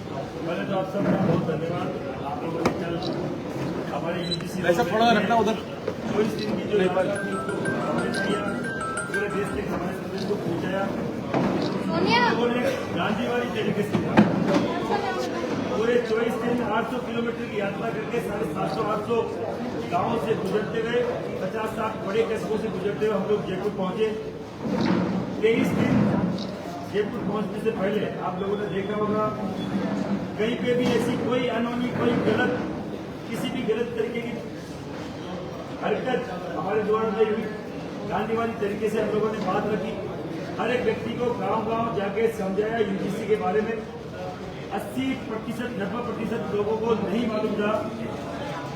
पहले तो आप सबका बहुत धन्यवाद। आप लोगों ने कल हमारे यूजीसी ऐसा थोड़ा रखना उधर 24 दिन की जो यात्रा थी उसको कवरेज किया, पूरे देश तक हमारे संदेश को पहुंचाया। लोगों ने गांधीवादी तरीके से पूरे 24 दिन 800 किलोमीटर की यात्रा करके 750-800 गांवों से गुजरते हुए 50-60 बड़े कस्बों से गुजरते हुए हम लोग जयपुर पहुंचे। 23 दिन जयपुर पहुंचने से पहले आप लोगों ने देखा होगा कहीं पे भी ऐसी कोई अनहोनी, कोई गलत, किसी भी गलत तरीके की हरकत हमारे द्वारा नहीं हुई। गांधीवादी तरीके से हम लोगों ने बात रखी। हर एक व्यक्ति को गांव-गांव जाके समझाया यूजीसी के बारे में। 80%, 90% लोगों को नहीं मालूम था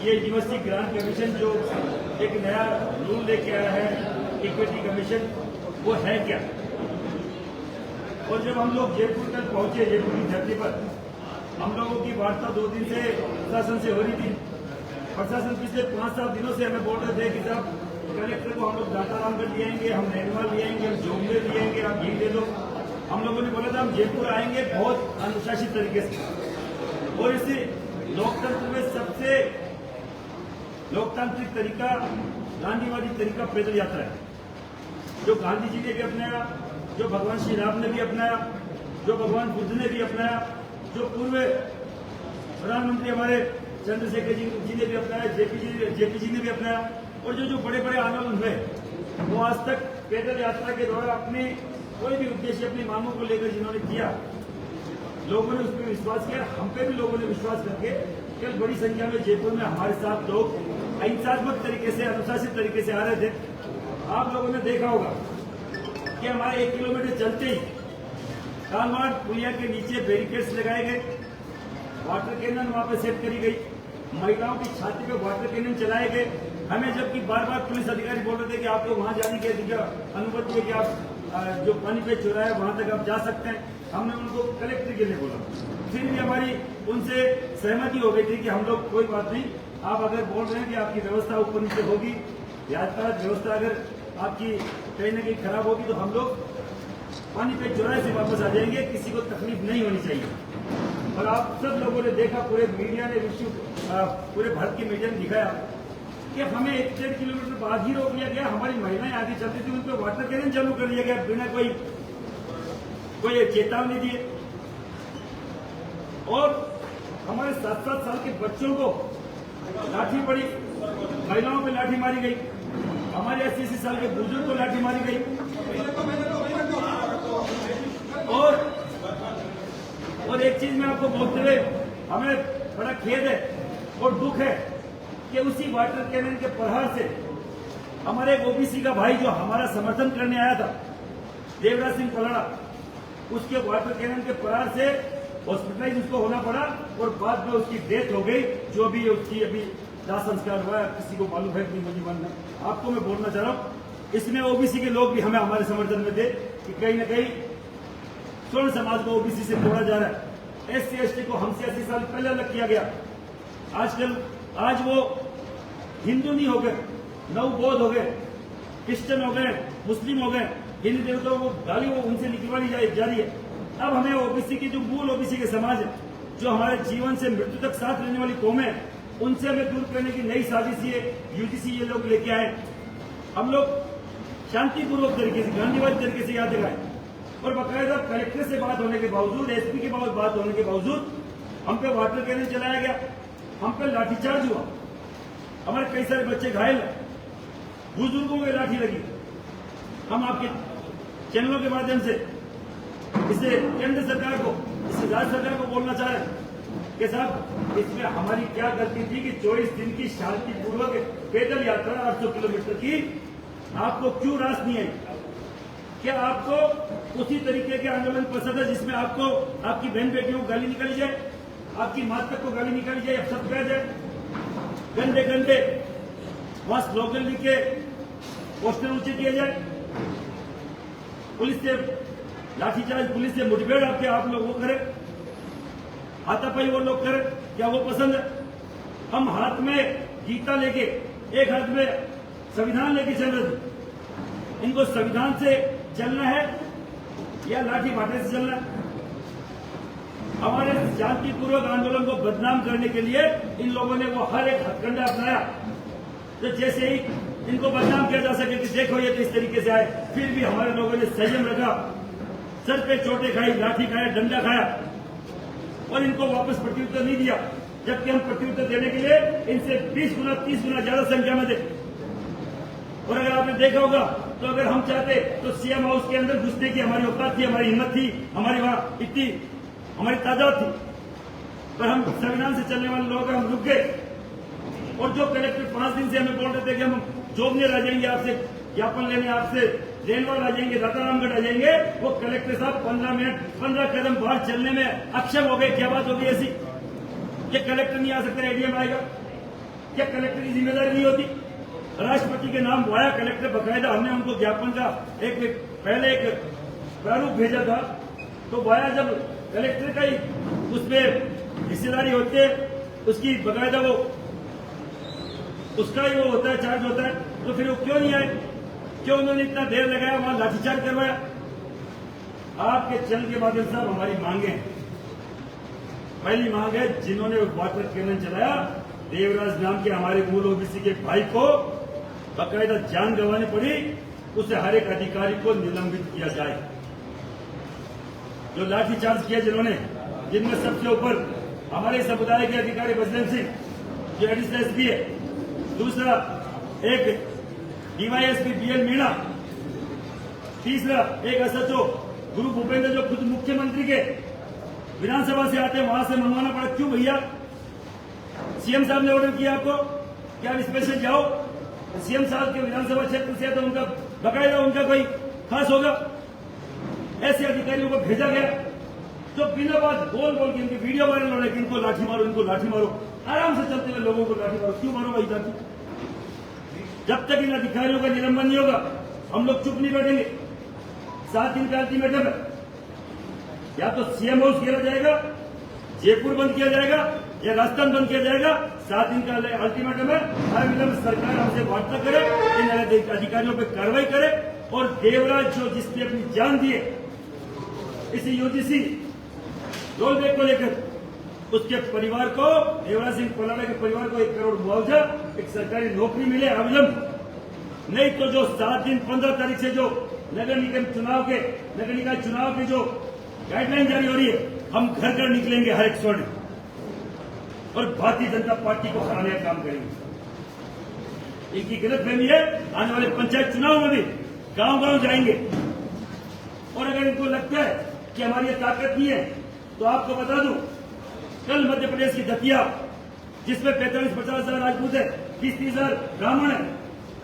ये यूनिवर्सिटी ग्रांट कमीशन जो एक नया रूल लेके आया है, इक्विटी कमीशन, वो है क्या। और जब हम लोग जयपुर तक पहुंचे, जयपुर की धरती पर हम लोगों की वार्ता 2 दिन से प्रशासन से हो रही थी। प्रशासन पिछले 5-7 दिनों से हमें बोल रहे थे कि साहब कलेक्टर को हम लोग दातारामगढ़ ले आएंगे, हम नैनवाल ले आएंगे, हम जोगले ले आएंगे, आप घी दे दो। हम लोगों ने बोला था हम जयपुर आएंगे बहुत अनुशासित तरीके से। और इसी लोकतंत्र में सबसे लोकतांत्रिक तरीका गांधीवादी तरीका पैदल यात्रा है, जो गांधी जी ने भी अपनाया, जो भगवान श्री राम ने भी अपनाया, जो भगवान बुद्ध ने भी अपनाया, जो पूर्व प्रधानमंत्री हमारे चंद्रशेखर जी ने भी अपनाया, जेपी जी ने भी अपनाया। और जो बड़े बड़े आंदोलन हुए वो आज तक पैदल यात्रा के द्वारा अपने कोई भी उद्देश्य, अपनी मांगों को लेकर जिन्होंने किया, लोगों ने उस पर विश्वास किया। हम पे भी लोगों ने विश्वास करके कल बड़ी संख्या में जयपुर में हमारे साथ लोग अहिंसात्मक तरीके से, अनुशासित तरीके से आ रहे थे। आप लोगों ने देखा होगा कि हमारे 1 किलोमीटर चलते ही कालमार्ग पुलिया के नीचे बैरिकेड्स लगाए गए, वाटर कैनन वहां पे सेट करी गई, महिलाओं की छाती पे वाटर कैनन चलाए गए। हमें जबकि बार बार पुलिस अधिकारी बोल रहे थे कि आपको वहां जाने की अनुमति है, कि आप जो पानी पे चुरा है वहां तक आप जा सकते हैं। हमने उनको कलेक्टर के लिए बोला, फिर भी हमारी उनसे सहमति हो गई थी कि हम लोग कोई बात नहीं, आप अगर बोल रहे हैं कि आपकी व्यवस्था ऊपर नीचे होगी, यातायात व्यवस्था अगर आपकी कहीं न कहीं खराब होगी तो हम लोग पानी पे चौराहे से वापस आ जाएंगे, किसी को तकलीफ नहीं होनी चाहिए। और आप सब लोगों ने देखा, पूरे मीडिया ने पूरे भारत की मीडिया ने दिखाया कि हमें 1-1.5 किलोमीटर बाद ही रोक लिया गया। हमारी महिलाएं आगे चलती थी, उन पर वाटर कैनन चालू कर लिया गया बिना कोई चेतावनी दिए। और हमारे 7-7 साल के बच्चों को लाठी पड़ी, महिलाओं पे लाठी मारी गई, हमारे 80-80 साल के बुजुर्ग को लाठी मारी गई। और एक चीज मैं आपको बोलते हुए हमें बड़ा खेद है और दुख है कि उसी वाटर कैनन के प्रहार से हमारे एक ओबीसी का भाई जो हमारा समर्थन करने आया था, देवराज सिंह पलड़ा, उसके वाटर कैनन के प्रहार से हॉस्पिटलाइज उसको होना पड़ा और बाद में उसकी डेथ हो गई। जो भी उसकी अभी दाह संस्कार हुआ है, किसी को मालूम है कि मुझे मालूम है। आपको मैं बोलना चाह रहा हूँ, इसमें ओबीसी के लोग भी हमें हमारे समर्थन में थे कि कहीं न कहीं स्वर्ण समाज को ओबीसी से तोड़ा जा रहा है। SC/ST को हमसे 80 साल पहले अलग किया गया। आज वो हिंदू नहीं हो गए, नवबौद्ध हो गए, क्रिश्चियन हो गए, मुस्लिम हो गए, हिंदू देवताओं को गाली वो उनसे निकलवानी जा रही है। अब हमें ओबीसी की जो मूल ओबीसी के समाज है, जो हमारे जीवन से मृत्यु तक साथ रहने वाली कौम है, उनसे हमें दूर करने की नई साजिश ये यूजीसी ये लोग लेके आए। हम लोग शांतिपूर्वक तरीके से, गांधीवादी तरीके से याद दिलाए और बाकायदा कलेक्टर से बात होने के बावजूद, SP के बात होने के बावजूद हम पे वाटर कैनन चलाया गया, हम पे लाठीचार्ज हुआ, हमारे कई सारे बच्चे घायल, बुजुर्गों को लाठी लगी। हम आपके चैनलों के माध्यम से इसे केंद्र सरकार को, इसे राज्य सरकार को बोलना चाह रहे हैं कि साहब इसमें हमारी क्या गलती थी कि 24 दिन की शांतिपूर्वक पैदल यात्रा 800 किलोमीटर की आपको क्यों रास नहीं आई? क्या आपको उसी तरीके के आंदोलन पसंद है जिसमें आपको आपकी बहन बेटियों को गाली निकाली जाए, आपकी माता तक को गाली निकाली जाए, अब सब कह जाए, गंदे गंदे वहां स्लोगन लिख के पोस्टर ऊंचे किए जाए, पुलिस से लाठीचार्ज, पुलिस से मुठभेड़ आपके आप लोग वो करे, हाथापाई वो लोग करे, क्या वो पसंद है? हम हाथ में गीता लेके, एक हाथ में संविधान लेके चल रहे थे। इनको संविधान से चलना है या लाठी भाटे से चलना है? हमारे शांतिपूर्वक आंदोलन को बदनाम करने के लिए इन लोगों ने वो हर एक हथकंडा अपनाया, तो जैसे ही इनको बदनाम किया जा सके कि देखो ये तो इस तरीके से आए, फिर भी हमारे लोगों ने संयम रखा, सर पे चोटें खाई, लाठी खाया, डंडा खाया और इनको वापस प्रत्युत्तर नहीं दिया, जबकि हम प्रत्युत्तर देने के लिए इनसे 20 गुना 30 गुना ज्यादा संख्या में थे। और अगर आपने देखा होगा तो अगर हम चाहते तो सीएम हाउस के अंदर घुसने की हमारी औकात थी, हमारी हिम्मत थी, हमारी वहां इतनी हमारी तादाद थी, पर हम संविधान से चलने वाले लोग हम रुक गए। और जो कलेक्टर 5 दिन से हमें बोल रहे थे कि हम जोबनेर आ जाएंगे, आपसे ज्ञापन लेने, आपसे रेनवाल आ जाएंगे, रातारामगढ़ आ जाएंगे, वो कलेक्टर साहब 15 कदम बाहर चलने में अक्षम हो गए। क्या बात होगी ऐसी? क्या कलेक्टर नहीं आ सकता, एडीएम आएगा? क्या कलेक्टर की जिम्मेदारी नहीं होती? राष्ट्रपति के नाम वाया कलेक्टर, बकायदा हमने उनको ज्ञापन का पहले एक प्रारूप भेजा था, तो वाया जब कलेक्टर का ही उसमें हिस्सेदारी होती है, उसकी बकायदा वो उसका ही वो होता है, चार्ज होता है, तो फिर वो क्यों नहीं आए? क्यों उन्होंने इतना देर लगाया, वहां लाठीचार्ज करवाया? आपके चैनल के माध्यम से हमारी मांगे हैं। पहली मांग है, जिन्होंने वाटर कैनन चलाया, देवराज नाम के हमारे मूल ओबीसी के भाई को बकायदा जान गंवानी पड़ी, उसे हर एक अधिकारी को निलंबित किया जाए। जो लाठीचार्ज किया जिन्होंने, जिनमें सबसे ऊपर हमारे समुदाय के अधिकारी बजरंग सिंह जो एडिशनल एसपी है, दूसरा एक डीवाईएसपी बीएल मीणा, तीसरा एक एसएचओ गुरु भूपेंद्र जो खुद मुख्यमंत्री के विधानसभा से आते हैं, वहां से मंगवाना पड़ा। क्यों भैया? सीएम साहब ने ऑर्डर किया आपको कि आप स्पेशल जाओ, सीएम साहब के विधानसभा क्षेत्र से तो उनका बकायदा उनका कोई खास होगा। ऐसे अधिकारियों को भेजा गया जो बिना बात बोल के इनकी वीडियो वायरल हो रही है, इनको लाठी मारो, इनको लाठी मारो, आराम से चलते हुए लोगों को लाठी मारो। क्यों मारो भाई लाठी? जब तक इन अधिकारियों का निलंबन नहीं होगा हम लोग चुप नहीं बैठेंगे। 7 दिन का अल्टीमेटम है, या तो सीएम हाउस घेरा जाएगा, जयपुर बंद किया जाएगा, या राजस्थान बंद किया जाएगा। 7 दिन का अल्टीमेटम है, अविलंब सरकार हमसे वार्ता करे, इन अधिकारियों पर कार्रवाई करे। और देवराज जो जिसने अपनी जान दी है इसी यूजीसी रोलबैक को लेकर, उसके परिवार को, देवराज सिंह पलाड़ा के परिवार को 1 करोड़ मुआवजा, एक सरकारी नौकरी मिले अविलंब। नहीं तो जो 7 दिन 15 तारीख से जो नगर निगम चुनाव की जो गाइडलाइन जारी हो रही है, हम घर घर निकलेंगे हर एक स्वर्ण और भारतीय जनता पार्टी को हराने का काम करेंगे। इनकी गलतफहमी है, आने वाले पंचायत चुनाव में भी गांव-गांव जाएंगे। और अगर इनको लगता है कि हमारी ये ताकत नहीं है, तो आपको बता दूं, कल मध्य प्रदेश की दतिया, जिसमें 45-50 हजार राजपूत है, 30-30 हजार ब्राह्मण है,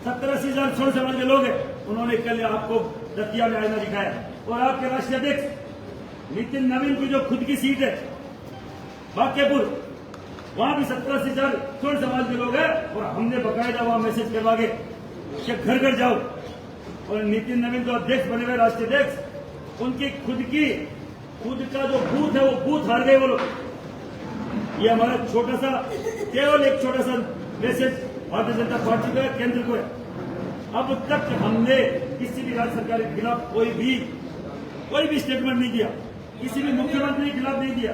70-80 हजार छोड़ समाज के लोग हैं, उन्होंने कल आपको दतिया में आईना दिखाया। और आपके राष्ट्रीय अध्यक्ष नितिन नवीन की जो खुद की सीट है बांकेपुर, वहां भी 70-80 हजार छोड़ समाज के लोग हैं, और हमने बकायदा वहां मैसेज करवा के कि घर घर जाओ। और नितिन नवीन जो अध्यक्ष बने हुए राष्ट्रीय अध्यक्ष, उनकी खुद का जो बूथ है वो बूथ हार गए वो लोग। ये हमारा छोटा सा, केवल एक छोटा सा मैसेज भारतीय जनता पार्टी को है, केंद्र को है। अब तक हमने किसी भी राज्य सरकार के खिलाफ कोई भी स्टेटमेंट नहीं दिया, किसी भी मुख्यमंत्री के खिलाफ नहीं दिया।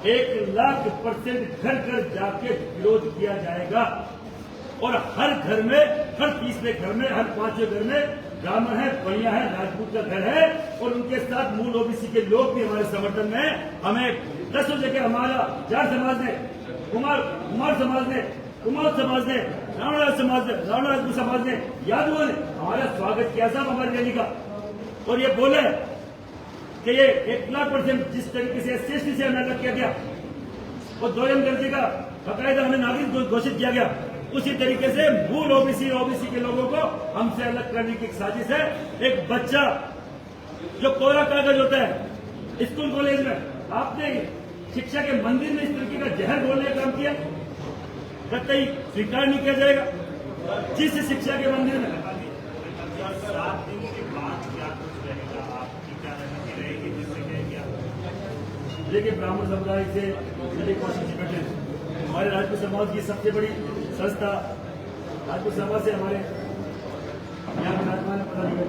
1,00,000% घर घर जाके विरोध किया जाएगा। और हर घर में, हर तीसरे घर में, हर 5वें घर में ब्राह्मण है, बलिया है, राजपूत का घर है, और उनके साथ मूल ओबीसी के लोग भी हमारे समर्थन में। हमें 10 जगह हमारा जाट समाज ने, कुमार समाज ने, कुमार समाज ने, रावण राजपूत समाज ने, यादवों ने हमारा स्वागत किया साहब हमारी रैली का। और ये बोले कि ये 1,00,000% जिस तरीके से SC से हमें अलग किया गया और 2 दर्जे का बकायदा हमें नागरिक घोषित किया गया, उसी तरीके से मूल ओबीसी के लोगों को हमसे अलग करने की एक साजिश है। एक बच्चा जो कोरा कागज होता है स्कूल कॉलेज में, आपने शिक्षा के मंदिर में इस तरीके का जहर बोलने का काम किया, कतई स्वीकार नहीं किया जाएगा। जिस शिक्षा के मंदिर में 7 दिन के बाद क्या कुछ रहेगा, आपकी क्या रणनीति रहेगी, जिससे क्या? देखिए, ब्राह्मण समुदाय से मेरी कोशिश बैठे, हमारे राजपूत समाज की सबसे बड़ी संस्था राजपूत समाज से हमारे यहाँ विराजमान है पदाधिकारी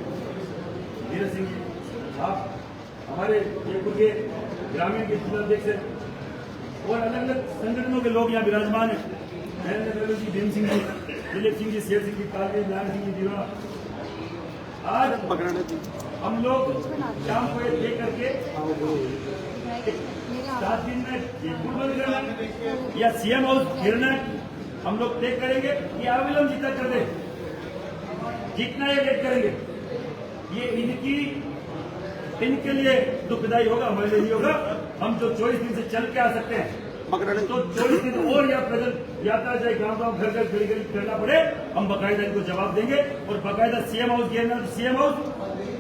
वीर सिंह जी, आप हमारे जयपुर के ग्रामीण के जिलाध्यक्ष हैं और अलग अलग संगठनों के लोग यहाँ विराजमान है। नरेंद्र जी, भीम सिंह जी, दिलीप सिंह जी, शेर सिंह जी, कालवीर लाल सिंह जी दिवा। आज हम लोग शाम को ये तय करके 7 दिन में जयपुर बंद करना है या सीएम हाउस घेरना है, हम लोग तय करेंगे कि अविलंब जितना कर दे, जितना ये लेट करेंगे ये इनके लिए दुखदायी होगा, हमारे लिए नहीं होगा। हम जो 24 दिन से चल के आ सकते हैं तो 24 दिन और या पैदल यात्रा जाए, गांव गांव घर घर गली गली करना पड़े, हम बाकायदा इनको जवाब देंगे और बाकायदा सीएम हाउस घेरना तो सीएम हाउस,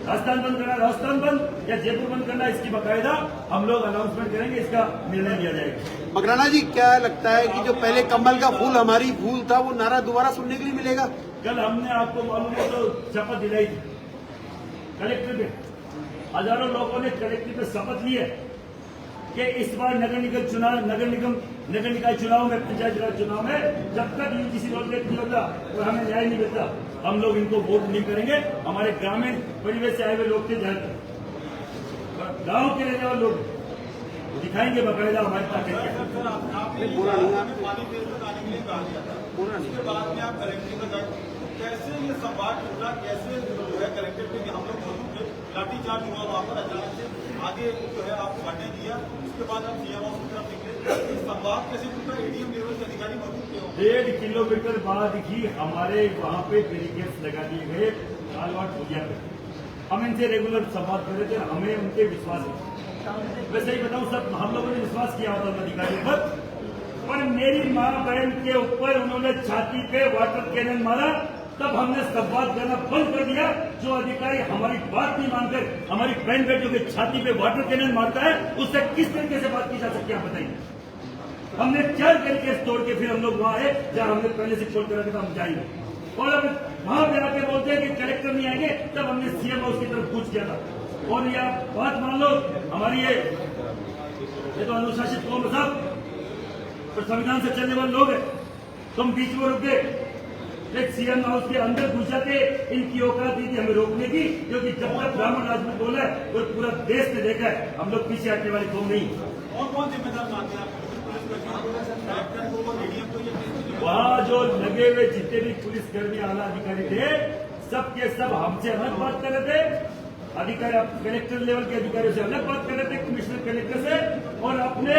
राजस्थान बंद करना राजस्थान बंद या जयपुर बंद करना, इसकी बाकायदा हम लोग अनाउंसमेंट करेंगे, इसका निर्णय लिया जाएगा। मकराना जी, क्या लगता है कि जो पहले कमल का फूल हमारी फूल था, वो नारा दोबारा सुनने के लिए मिलेगा? कल हमने आपको मालूम है तो शपथ दिलाई थी कलेक्टर पे, हजारों लोगों ने कलेक्टर पे शपथ ली है कि इस बार नगर निकाय चुनाव में, पंचायत राज चुनाव में जब तक यूजीसी रोलबैक नहीं होता और हमें न्याय नहीं मिलता, हम लोग इनको वोट नहीं करेंगे। हमारे ग्रामीण परिवेश से आए हुए लोग थे, गांव के रहने वाले लोग दिखाएंगे बाकायदा हमारी ताकत क्या। उसके बाद में आप कलेक्टर का जाए, कैसे ये संवाद टूटा, कैसे जो है कलेक्टर पे हम लोग मौजूद थे, लाठीचार्ज हुआ वहाँ पर, अचानक से आगे जो है आपको बढ़ने दिया, उसके बाद आप सीएम हाउस की तरफ निकले, ये संवाद कैसे टूटा? एडीएम लेवल के अधिकारी मौजूद थे। 1.5 किलोमीटर बाद ही हमारे वहाँ पे बैरिकेड्स लगा दिए गए लालवाट पुलिया पे। हम इनसे रेगुलर संवाद कर रहे थे, हमें उनके विश्वास है। वैसे ही बताऊं, सब हम लोगों ने विश्वास किया होता अधिकारियों पर मेरी माँ बहन के ऊपर उन्होंने छाती पे वाटर कैनन मारा, तब हमने संवाद करना बंद कर दिया। जो अधिकारी हमारी बात नहीं मानकर हमारी बहन बेटियों के छाती पे वाटर कैनन मारता है, उससे किस तरीके से बात की जा सकती है, आप बताइए। हमने 4 बैरिकेड्स तोड़ के फिर हम लोग वहां आए जहां हमने पहले से खोल कर रखा था, हम जाएंगे। और अब वहां पे आके बोलते हैं कि कलेक्टर नहीं आएंगे, तब हमने सीएम हाउस की तरफ पूछ किया था। और ये आप बात मान लो, हमारी ये तो अनुशासित कौम साहब और संविधान से चलने वाले लोग हैं, तुम बीच में रुके, एक सीएम हाउस के अंदर घुस जाते, इनकी औकात दी थी हमें रोकने की, क्योंकि जब तक ब्राह्मण राजपूत बोला है और पूरा देश ने देखा है, हम लोग पीछे हटने वाली कौम नहीं। और कौन जिम्मेदार मानते हैं आप? वहाँ जो लगे हुए जितने भी पुलिसकर्मी आला अधिकारी थे, सब के सब हमसे अलग बात कर रहे थे। अधिकारी कलेक्टर लेवल के अधिकारियों से अलग बात कर रहे थे, कमिश्नर कलेक्टर से, और अपने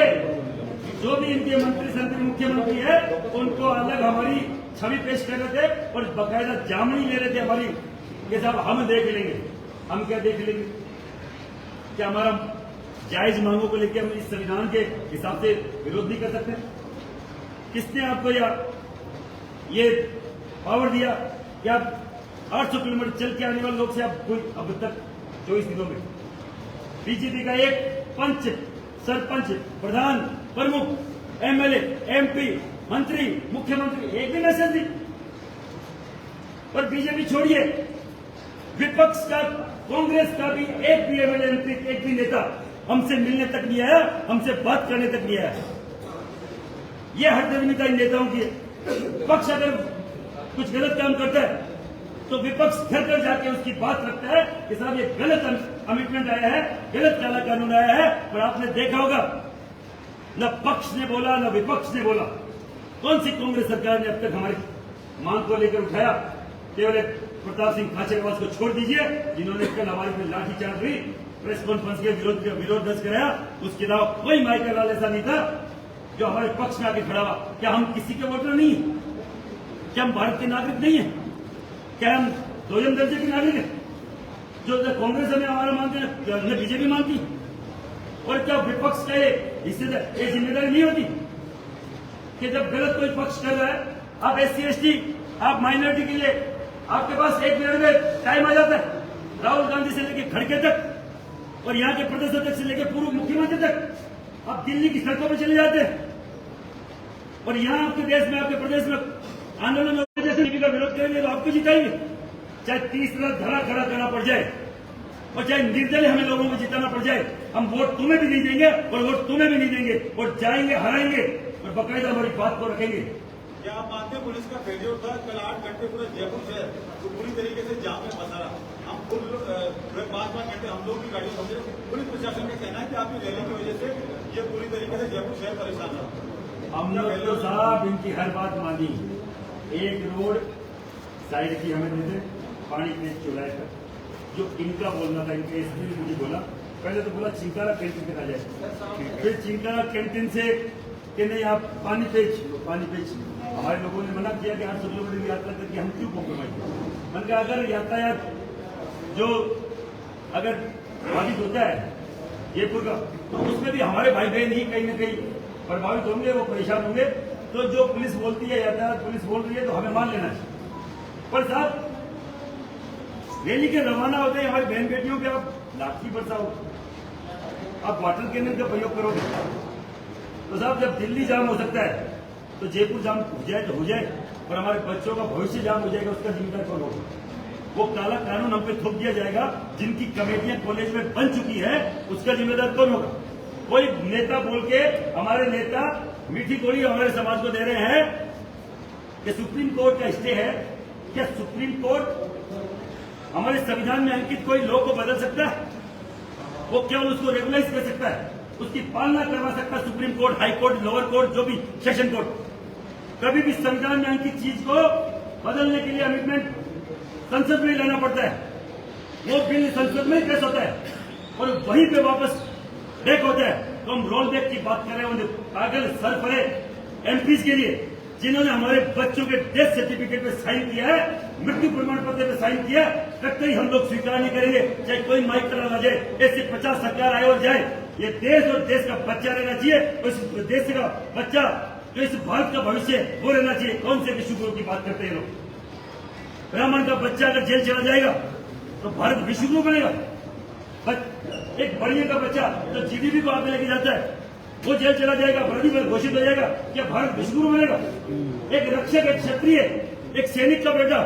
जो भी इनके मंत्री संत्री मुख्यमंत्री है उनको अलग हमारी छवि पेश कर रहे थे और बाकायदा जामनी ले रहे थे हमारी कि साहब हम देख लेंगे। हम क्या देख लेंगे? क्या हमारा जायज मांगों को लेकर हम इस संविधान के हिसाब से विरोध नहीं कर सकते? किसने आपको ये पावर दिया कि आप 800 किलोमीटर चल के आने वाले लोग से आप कोई अब तक 24 दिनों में बीजेपी का एक पंच, सरपंच, प्रधान, प्रमुख, एमएलए, एमपी, मंत्री, मुख्यमंत्री एक भी मैसेज नहीं। पर बीजेपी छोड़िए, विपक्ष का, कांग्रेस का भी एक भी एमएलए, एमपी, एक भी नेता हमसे मिलने तक नहीं आया, हमसे बात करने तक नहीं आया। ये हठधर्मिता इन नेताओं की है। पक्ष अगर कुछ गलत काम करता है तो विपक्ष घर घर जाके उसकी बात रखता है कि साहब ये गलत अमिटमेंट आया है, गलत काला कानून आया है। पर आपने देखा होगा, न पक्ष ने बोला न विपक्ष ने बोला। कौन सी कांग्रेस सरकार ने अब तक हमारी मांग को लेकर उठाया? केवल प्रताप सिंह खाचरियावास को छोड़ दीजिए, जिन्होंने कल हमारे पे लाठीचार्ज हुई, प्रेस कॉन्फ्रेंस के विरोध दर्ज कराया, उसके अलावा कोई माइकल लाल ऐसा नहीं था जो हमारे पक्ष में आके खड़ा हुआ। क्या हम किसी के वोटर नहीं है? क्या हम भारत के नागरिक नहीं है? क्या हम दोयम दर्जे के नागरिक है? जो कांग्रेस हमें हमारा मानते हैं, हमें बीजेपी मानती। और क्या विपक्ष का इससे ये जिम्मेदारी नहीं होती कि जब गलत कोई पक्ष कर रहा है, आप SC/ST, आप माइनॉरिटी के लिए आपके पास 1 मिनट में टाइम आ जाता है, राहुल गांधी से लेकर खड़गे तक और यहाँ के प्रदेश अध्यक्ष से लेकर पूर्व मुख्यमंत्री तक आप दिल्ली की सड़कों पर चले जाते हैं। और यहाँ आपके देश में, आपके प्रदेश में आंदोलन जैसे का विरोध करेंगे तो आपको जिताएंगे, चाहे तीसरा धड़ा खड़ा करना पड़ जाए और चाहे निर्दलीय हमें लोगों को जिताना पड़ जाए। हम वोट तुम्हें भी नहीं देंगे और वोट तुम्हें भी नहीं देंगे और जाएंगे, हराएंगे और बाकायदा हमारी बात को रखेंगे। क्या आप मानते हैं पुलिस का फेलियर था? कल 8 घंटे पूरा जयपुर शहर तो पूरी तरीके से जाम में फंसा रहा। हम फुल 5-5 घंटे हम लोग भी गाड़ियों फंसे। पुलिस प्रशासन का कहना है कि आपकी रैली की वजह से ये पूरी तरीके से जयपुर शहर परेशान रहा। हम लोग तो साहब इनकी हर बात मानी। एक रोड साइड की हमें दे दे, पानी पे चुराए तक जो इनका बोलना था, इनके एसपी ने मुझे बोला, पहले तो बोला चिंकारा कैंटीन पे आ जाए, फिर चिंकारा कैंटीन से कि नहीं आप पानी पेच। हमारे लोगों ने मना किया कि 800 किलोमीटर की यात्रा करके हम क्यों कॉम्प्रोमाइज करें। मैंने कहा अगर यातायात जो अगर बाधित होता है जयपुर का, तो उसमें भी हमारे भाई बहन ही कहीं ना कहीं प्रभावित होंगे, वो परेशान होंगे। तो जो पुलिस बोलती है, यातायात पुलिस बोल रही है, तो हमें मान लेना चाहिए। पर साहब रैली के रवाना होते हैं हमारी बहन बेटियों के आप लाठी बरसाओ, आप वाटर कैनन का प्रयोग करोगे, तो साहब जब दिल्ली जाम हो सकता है तो जयपुर जाम हो जाए तो हो जाए, और हमारे बच्चों का भविष्य जाम हो जाएगा, उसका जिम्मेदार कौन होगा? वो काला कानून हम पे थोप दिया जाएगा, जिनकी कमेटियां कॉलेज में बन चुकी है, उसका जिम्मेदार कौन होगा? कोई नेता बोल के हमारे नेता मीठी गोली हमारे समाज को दे रहे हैं कि सुप्रीम कोर्ट का स्टे है। क्या सुप्रीम कोर्ट हमारे संविधान में अंकित कोई लॉ को बदल सकता है? वो केवल उसको रेगुलाइज कर सकता है, उसकी पालना करवा सकता है supreme court, high court, lower court, जो भी सेशन कोर्ट। कभी भी संविधान में अंकित चीज को बदलने के लिए अमेंडमेंट संसद में लाना पड़ता है। वो बिल संसद में पेश होता है और वहीं पे वापस बैक होता है। तो हम रोल बैक की बात कर रहे हैं पागल सर पड़े एमपीज के लिए, जिन्होंने हमारे बच्चों के डेथ सर्टिफिकेट पे साइन किया है, मृत्यु प्रमाण पत्र पे साइन किया, कतई हम लोग स्वीकार नहीं करेंगे, चाहे कोई माइक करा जाए, ऐसे 50 सरकार आए और जाए। ये देश और देश का बच्चा रहना चाहिए, उस देश का बच्चा जो इस भारत का भविष्य वो रहना चाहिए। कौन से विश्व गुरु की बात करते हैं लोग? ब्राह्मण का बच्चा अगर जेल चला जाएगा तो भारत विश्व गुरु बनेगा? एक बढ़िया का बच्चा जो जीडीपी को आगे लेके जाता है वो जेल चला जाएगा, अपराधी पर घोषित हो जाएगा, क्या भारत विश्व गुरु बनेगा? एक रक्षक, एक क्षत्रिय, एक सैनिक का बेटा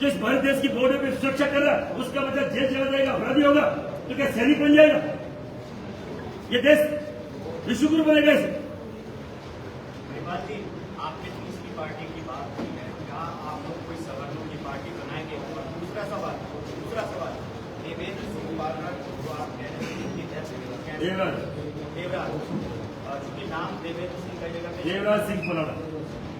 जो इस भारत देश की बॉर्डर पर सुरक्षा कर रहा है, उसका बच्चा जेल चला जाएगा, अपराधी होगा, तो क्या सैनिक बन जाएगा? ये देश विश्व गुरु बनेगा इसे? आपने तीसरी पार्टी की बात की है, क्या आप लोग कोई सवर्णों की पार्टी बनाएंगे? और दूसरा सवाल देवेंद्र सिंह बारनाथ जो आप कह रहे हैं देवराज, चूंकि नाम देवेंद्र सिंह का जगह देवराज सिंह पुनारा,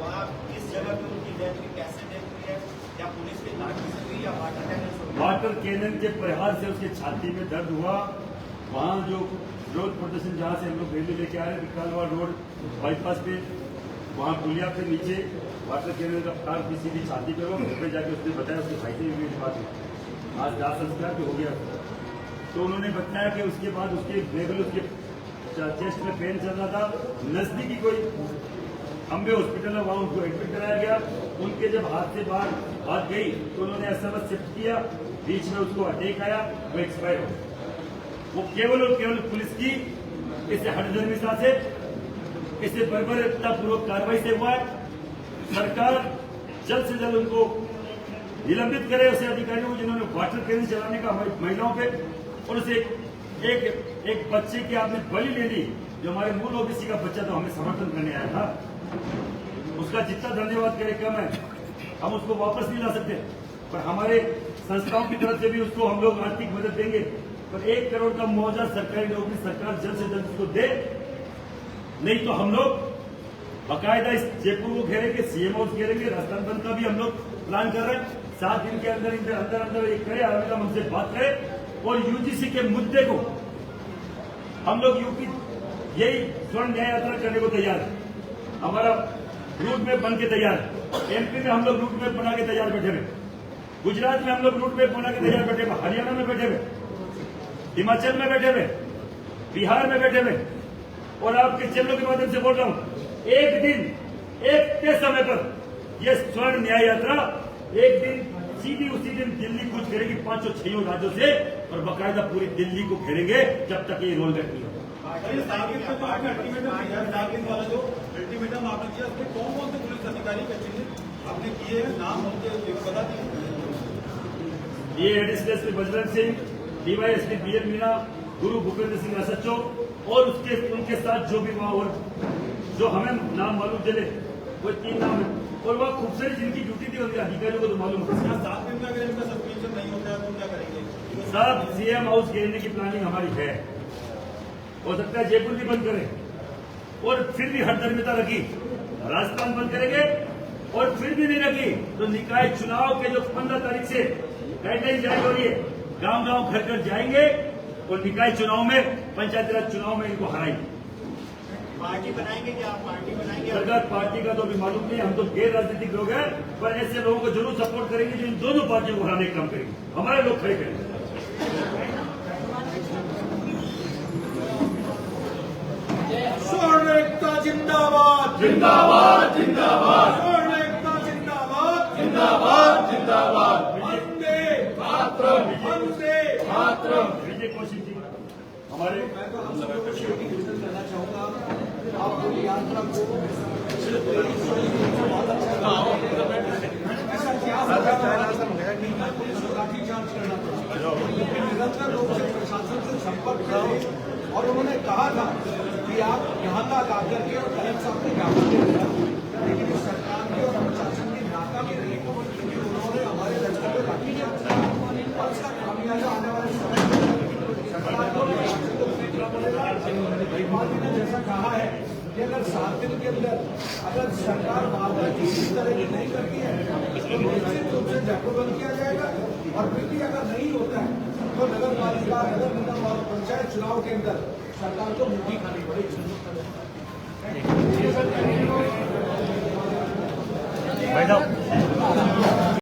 वहाँ इस जगह पे उनकी डेथ हुई, कैसे डेथ हुई है? क्या पुलिस की लाठी से हुई या वाटर कैनन से हुई? वाटर कैनन के प्रहार से उसके छाती में दर्द हुआ। वहाँ जो विरोध प्रदर्शन जहाँ से हम लोग रैली लेके आए विकरालवाड़ रोड बाईपास पे, वहाँ पुलिया के नीचे वाटर कैनन का प्रहार किसी की छाती पे हुआ। घर पे जाके उसने बताया, उसके भाई से भी बात हुई, आज दाह संस्कार भी हो गया। तो उन्होंने बताया कि उसके बाद उसके लेवल उसके चेस्ट में पेन चल रहा था, नजदीकी कोई अम्बे हॉस्पिटल है, वहाँ उनको एडमिट कराया गया। उनके जब हाथ से बाहर बात गई तो उन्होंने एसएमएस शिफ्ट किया, बीच में उसको अटैक आया, वो एक्सपायर हो गया। वो केवल और केवल पुलिस की इसे हठधर्मिता से, इसे बर्बरतापूर्वक कार्रवाई से हुआ है। सरकार जल्द से जल्द उनको निलंबित करे, उसे अधिकारियों को जिन्होंने वाटर कैनन चलाने का हमारी महिलाओं पे, और उसे एक बच्चे की आपने बलि ले ली, जो हमारे मूल ओबीसी का बच्चा तो हमें समर्थन करने आया था, उसका जितना धन्यवाद करे कम है। हम उसको वापस नहीं ला सकते, पर हमारे संस्थाओं की तरफ से भी उसको हम लोग आर्थिक मदद देंगे। पर 1 करोड़ का मुआवजा सरकारी नौकरी सरकार जल्द से जल्द उसको दे, नहीं तो हम लोग बाकायदा इस जयपुर को घेरेंगे, सीएम हाउस घेरेंगे, राजस्थान बंद का भी हम लोग प्लान कर रहे हैं। 7 दिन के अंदर एक करे, आवेदन हमसे बात करे, और यूजीसी के मुद्दे को हम लोग यूपी यही स्वर्ण न्याय यात्रा करने को तैयार है। हमारा रूट मैप बन के तैयार है। एमपी में हम लोग रूट मैप बना के तैयार बैठे हुए, गुजरात में हम लोग रूट मैप बना के तैयार बैठे हुए, हरियाणा में बैठे हुए, हिमाचल में बैठे हुए, बिहार में बैठे हुए। और आपके चैनलों के माध्यम से बोल रहा हूं, एक दिन एक तय समय पर यह स्वर्ण न्याय यात्रा एक दिन सीधी उसी दिन दिल्ली कूच करेगी 500-6 राज्यों से, और बाकायदा पूरी दिल्ली को घेरेंगे जब तक ये रोल बैक नहीं होगा। अल्टीमेटम आपने किया, उसमें कौन कौन से पुलिस अधिकारी का चिन्हित आपने किए हैं, नाम उनके बता दीजिए। ये additional SP Bajrang Singh, DYSP BM Meena, Guru Bhupendra Singh SHO, और उनके साथ जो भी वहां और जो हमें नाम मालूम चले वो 3 नाम है और वह खूबसूरत जिनकी ड्यूटी थी उनके अधिकारियों को तो मालूम है। 7 दिन में अगर इनका सस्पेंशन नहीं होता है तो क्या करेंगे? साहब सीएम हाउस घेरने की प्लानिंग हमारी है, हो सकता है जयपुर भी बंद करें और फिर भी हठधर्मिता रखी, राजस्थान बंद करेंगे और फिर भी नहीं रखी तो निकाय चुनाव के जो 15 तारीख से गाइडलाइन जारी हो रही है, गांव गांव घर घर जाएंगे और निकाय चुनाव में, पंचायती राज चुनाव में इनको हराएंगे। पार्टी बनाएंगे क्या आप? पार्टी बनाएंगे? सरकार पार्टी का तो अभी मालूम नहीं, हम तो गैर राजनीतिक लोग हैं, पर ऐसे लोगों को जरूर सपोर्ट करेंगे जो इन दोनों पार्टियों को हराने का काम करेंगे। हमारे लोग खड़े करेंगे। स्वर्ण एकता जिंदाबाद, जिंदाबाद जिंदाबाद स्वर्ण एकता जिंदाबाद, जिंदाबाद जिंदाबाद। वंदे मातरम, वंदे मातरम। विजय कौशिक जी हमारे मैं तो हम सब लोगों को शेयर करना चाहूंगा, आप पूरी यात्रा को बहुत अच्छा लगा। ऐसा क्या होगा पुलिस को लाठीचार्ज करना पड़ा, निरंतर रूप से प्रशासन से संपर्क करें और उन्होंने कहा था कि आप यहाँ तक आकर के और कलेक्टर साहब ने ज्ञापन दे दिया, लेकिन इस सरकार की और प्रशासन की नाकामी रही क्योंकि उन्होंने हमारे लड़कों को लाठीचार्ज किया और इसका खामियाजा आने वाले समय में सरकार को ने जैसा कहा है कि अगर 7 दिन के अंदर अगर सरकार वादा की इस तरह की नहीं करती है तो निश्चित रूप से जयपुर बंद किया जाएगा और फिर भी अगर नहीं होता है तो नगर पालिका, नगर निगम और पंचायत चुनाव के अंदर सरकार को मुट्ठी खानी पड़ेगी। भाई साहब